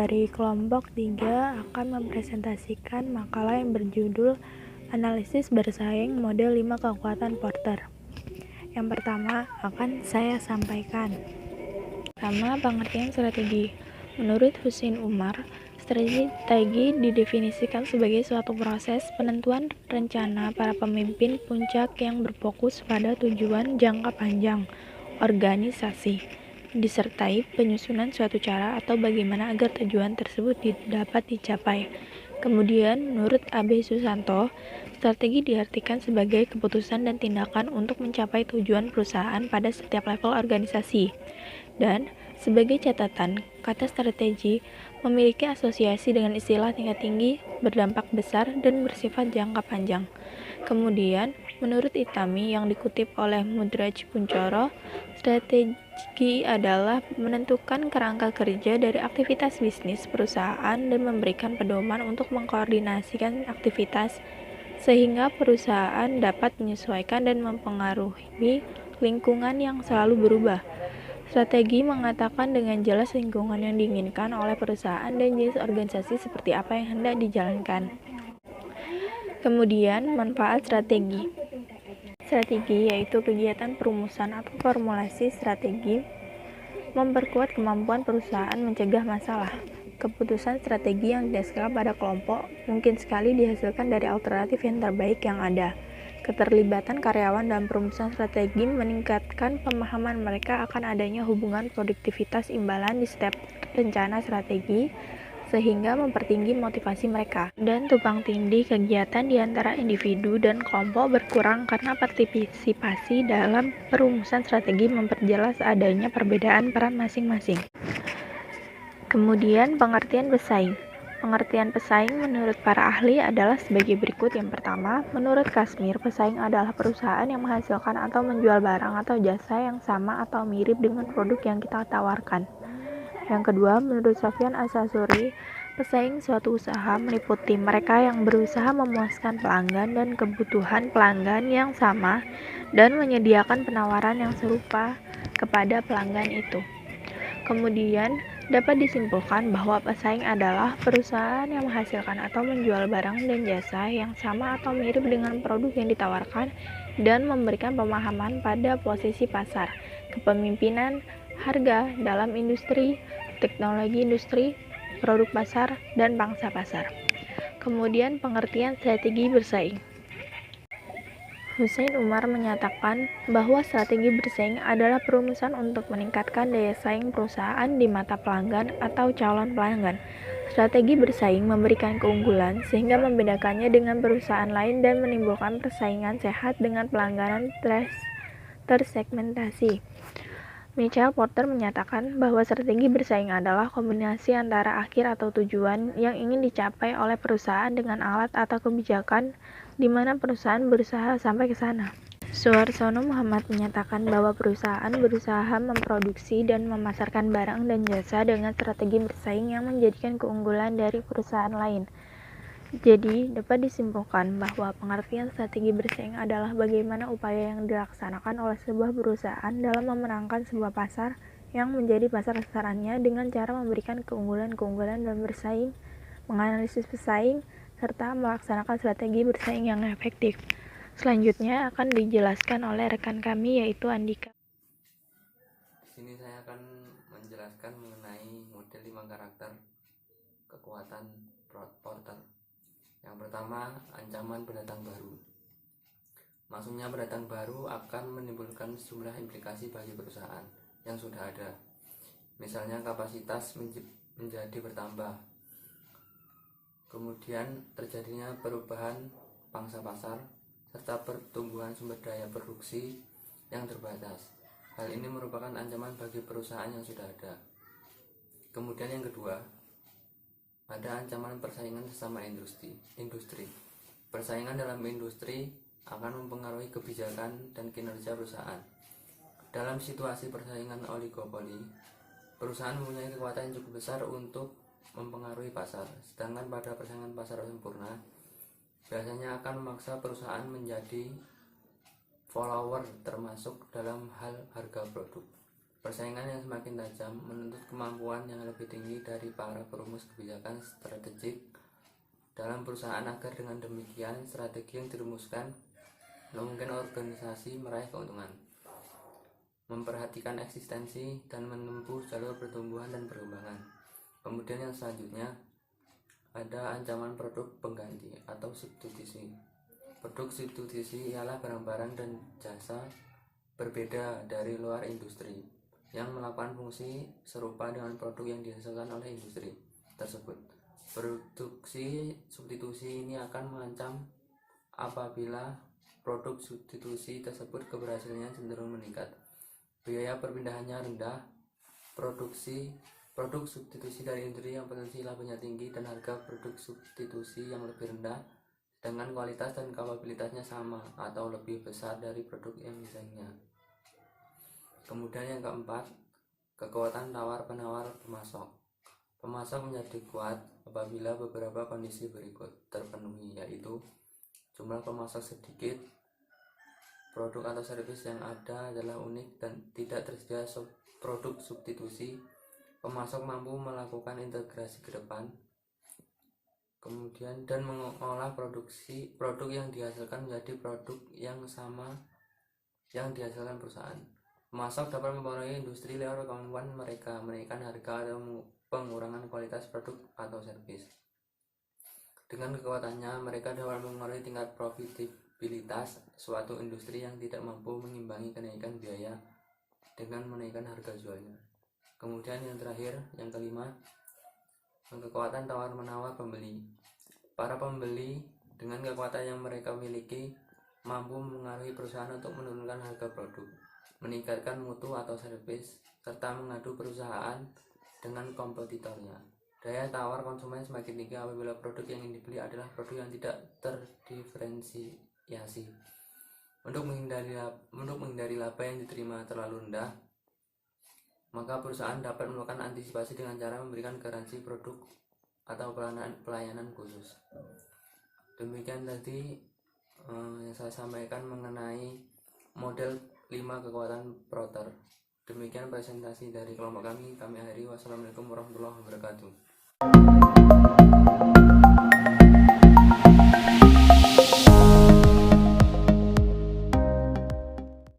dari kelompok 3 akan mempresentasikan makalah yang berjudul Analisis Bersaing Model 5 Kekuatan Porter. Yang pertama akan saya sampaikan. Pertama, pengertian strategi. Menurut Husein Umar, strategi didefinisikan sebagai suatu proses penentuan rencana para pemimpin puncak yang berfokus pada tujuan jangka panjang organisasi, disertai penyusunan suatu cara atau bagaimana agar tujuan tersebut dapat dicapai. Kemudian, menurut Abe Susanto, strategi diartikan sebagai keputusan dan tindakan untuk mencapai tujuan perusahaan pada setiap level organisasi. Dan, sebagai catatan, kata strategi memiliki asosiasi dengan istilah tingkat tinggi, berdampak besar, dan bersifat jangka panjang. Kemudian, menurut Itami yang dikutip oleh Mudraj Puncoro, strategi adalah menentukan kerangka kerja dari aktivitas bisnis perusahaan dan memberikan pedoman untuk mengkoordinasikan aktivitas sehingga perusahaan dapat menyesuaikan dan mempengaruhi lingkungan yang selalu berubah. Strategi mengatakan dengan jelas lingkungan yang diinginkan oleh perusahaan dan jenis organisasi seperti apa yang hendak dijalankan. Kemudian, manfaat strategi. Strategi yaitu kegiatan perumusan atau formulasi strategi memperkuat kemampuan perusahaan mencegah masalah. Keputusan strategi yang didasarkan pada kelompok mungkin sekali dihasilkan dari alternatif yang terbaik yang ada. Keterlibatan karyawan dalam perumusan strategi meningkatkan pemahaman mereka akan adanya hubungan produktivitas imbalan di setiap rencana strategi, sehingga mempertinggi motivasi mereka. Dan tumpang tindih kegiatan di antara individu dan kelompok berkurang karena partisipasi dalam perumusan strategi memperjelas adanya perbedaan peran masing-masing. Kemudian, pengertian pesaing. Pengertian pesaing menurut para ahli adalah sebagai berikut. Yang pertama, menurut Kasmir, pesaing adalah perusahaan yang menghasilkan atau menjual barang atau jasa yang sama atau mirip dengan produk yang kita tawarkan. Yang kedua, menurut Sofyan Asasuri, pesaing suatu usaha meliputi mereka yang berusaha memuaskan pelanggan dan kebutuhan pelanggan yang sama dan menyediakan penawaran yang serupa kepada pelanggan itu. Kemudian, dapat disimpulkan bahwa pesaing adalah perusahaan yang menghasilkan atau menjual barang dan jasa yang sama atau mirip dengan produk yang ditawarkan dan memberikan pemahaman pada posisi pasar, kepemimpinan, harga dalam industri, teknologi industri, produk pasar, dan pangsa pasar. Kemudian pengertian strategi bersaing. Husein Umar menyatakan bahwa strategi bersaing adalah perumusan untuk meningkatkan daya saing perusahaan di mata pelanggan atau calon pelanggan. Strategi bersaing memberikan keunggulan sehingga membedakannya dengan perusahaan lain dan menimbulkan persaingan sehat dengan pelanggan tersegmentasi. Michael Porter menyatakan bahwa strategi bersaing adalah kombinasi antara akhir atau tujuan yang ingin dicapai oleh perusahaan dengan alat atau kebijakan di mana perusahaan berusaha sampai ke sana. Suarsono Muhammad menyatakan bahwa perusahaan berusaha memproduksi dan memasarkan barang dan jasa dengan strategi bersaing yang menjadikan keunggulan dari perusahaan lain. Jadi, dapat disimpulkan bahwa pengertian strategi bersaing adalah bagaimana upaya yang dilaksanakan oleh sebuah perusahaan dalam memenangkan sebuah pasar yang menjadi pasar sasarannya dengan cara memberikan keunggulan-keunggulan dan bersaing, menganalisis pesaing, serta melaksanakan strategi bersaing yang efektif. Selanjutnya akan dijelaskan oleh rekan kami yaitu Andika. Di sini saya akan menjelaskan mengenai model 5 karakter kekuatan Porter. Yang pertama, ancaman pendatang baru. Masuknya pendatang baru akan menimbulkan sejumlah implikasi bagi perusahaan yang sudah ada. Misalnya kapasitas menjadi bertambah. Kemudian terjadinya perubahan pangsa pasar serta pertumbuhan sumber daya produksi yang terbatas. Hal ini merupakan ancaman bagi perusahaan yang sudah ada. Kemudian yang kedua, ada ancaman persaingan sesama industri. Persaingan dalam industri akan mempengaruhi kebijakan dan kinerja perusahaan. Dalam situasi persaingan oligopoli, perusahaan mempunyai kekuatan yang cukup besar untuk mempengaruhi pasar, sedangkan pada persaingan pasar sempurna biasanya akan memaksa perusahaan menjadi follower termasuk dalam hal harga produk. Persaingan yang semakin tajam menuntut kemampuan yang lebih tinggi dari para perumus kebijakan strategik dalam perusahaan agar dengan demikian strategi yang dirumuskan memungkinkan organisasi meraih keuntungan, memperhatikan eksistensi, dan menempuh jalur pertumbuhan dan perkembangan. Kemudian yang selanjutnya ada ancaman produk pengganti atau substitusi. Produk substitusi ialah barang-barang dan jasa berbeda dari luar industri yang melakukan fungsi serupa dengan produk yang dihasilkan oleh industri tersebut. Produksi substitusi ini akan mengancam apabila produk substitusi tersebut keberhasilannya cenderung meningkat, biaya perpindahannya rendah, produk substitusi dari industri yang potensi labanya tinggi, dan harga produk substitusi yang lebih rendah, dengan kualitas dan kapabilitasnya sama atau lebih besar dari produk yang bersaingnya. Kemudian yang keempat, kekuatan tawar-penawar pemasok. Pemasok menjadi kuat apabila beberapa kondisi berikut terpenuhi, yaitu jumlah pemasok sedikit, produk atau servis yang ada adalah unik dan tidak tersedia produk substitusi, pemasok mampu melakukan integrasi ke depan, kemudian dan mengolah produk yang dihasilkan menjadi produk yang sama yang dihasilkan perusahaan. Pemasok dapat mempengaruhi industri lewat kemampuan mereka menaikkan harga atau pengurangan kualitas produk atau servis. Dengan kekuatannya, mereka dapat mempengaruhi tingkat profitabilitas suatu industri yang tidak mampu mengimbangi kenaikan biaya dengan menaikkan harga jualnya. Kemudian yang terakhir, yang kelima, kekuatan tawar-menawar pembeli. Para pembeli dengan kekuatan yang mereka miliki mampu mengaruhi perusahaan untuk menurunkan harga produk, meningkatkan mutu atau servis, serta mengadu perusahaan dengan kompetitornya. Daya tawar konsumen semakin tinggi apabila produk yang dibeli adalah produk yang tidak terdiferensiasi. Untuk menghindari laba yang diterima terlalu rendah, maka perusahaan dapat melakukan antisipasi dengan cara memberikan garansi produk atau pelayanan khusus. Demikian tadi yang saya sampaikan mengenai model 5 kekuatan Porter. Demikian presentasi dari kelompok kami akhiri. Wassalamualaikum warahmatullahi wabarakatuh.